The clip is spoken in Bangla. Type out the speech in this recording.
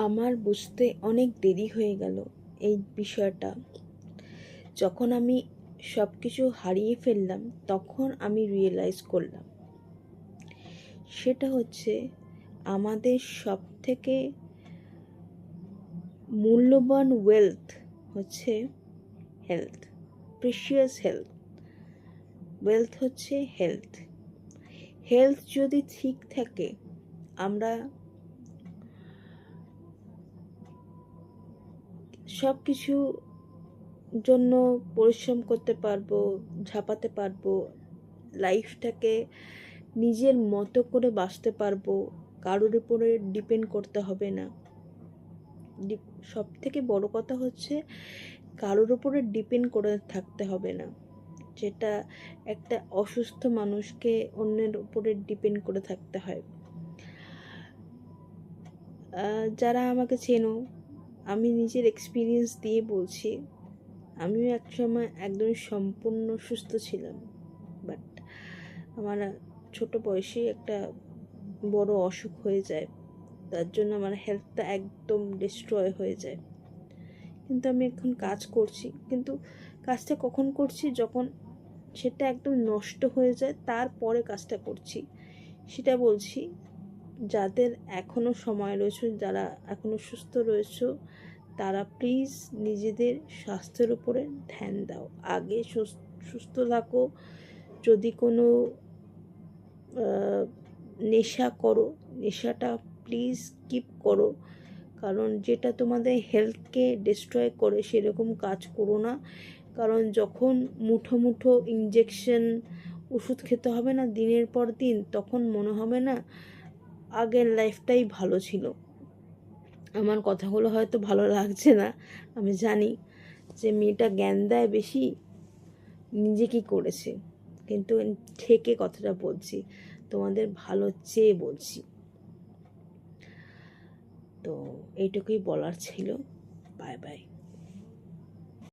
আমার বুঝতে অনেক দেরি হয়ে গেল এই বিষয়টা। যখন আমি সব কিছু হারিয়ে ফেললাম তখন আমি রিয়েলাইজ করলাম, সেটা হচ্ছে আমাদের সব থেকে মূল্যবান ওয়েলথ হচ্ছে হেলথ, প্রিশিয়াস হেলথ। ওয়েলথ হচ্ছে হেলথ। হেলথ যদি ঠিক থাকে আমরা সব কিছু জন্য পরিশ্রম করতে পারবো, ঝাঁপাতে পারবো, লাইফটাকে নিজের মতো করে বাঁচতে পারবো, কারোর উপরে ডিপেন্ড করতে হবে না। সব থেকে বড় কথা হচ্ছে কারোর উপরে ডিপেন্ড করে থাকতে হবে না, যেটা একটা অসুস্থ মানুষকে অন্যের উপরে ডিপেন্ড করে থাকতে হয়। যারা আমাকে চেনো, আমি নিজের এক্সপিরিয়েন্স দিয়ে বলছি, আমিও একসময় একদম সম্পূর্ণ সুস্থ ছিলাম, বাট আমার ছোট বয়সে একটা বড় অসুখ হয়ে যায়, তার জন্য আমার হেলথটা একদম ডিস্ট্রয় হয়ে যায়। কিন্তু আমি এখন কাজ করছি, কিন্তু কাজটা কখন করছি, যখন সেটা একদম নষ্ট হয়ে যায় তারপরে কাজটা করছি। সেটা বলছি, যাদের এখনও সময় রয়েছে, যারা এখনও সুস্থ রয়েছে, তারা প্লিজ নিজেদের স্বাস্থ্যের উপরে ধ্যান দাও। আগে সুস্থ থাকো। যদি কোনো নেশা করো, নেশাটা প্লিজ কিপ করো, কারণ যেটা তোমাদের হেলথকে ডিস্ট্রয় করে সেরকম কাজ করো না। কারণ যখন মুঠো মুঠো ইঞ্জেকশন ওষুধ খেতে হবে না দিনের পর দিন, তখন মনে হবে না আগের লাইফটাই ভালো ছিল। আমার কথাগুলো হয়তো ভালো লাগছে না, আমি জানি যে মেয়েটা জ্ঞান দেয় বেশি, নিজে কি করেছে, কিন্তু ঠেকে কথাটা বলছি, তোমাদের ভালো চেয়ে বলছি। তো এইটুকুই বলার ছিল। Bye bye.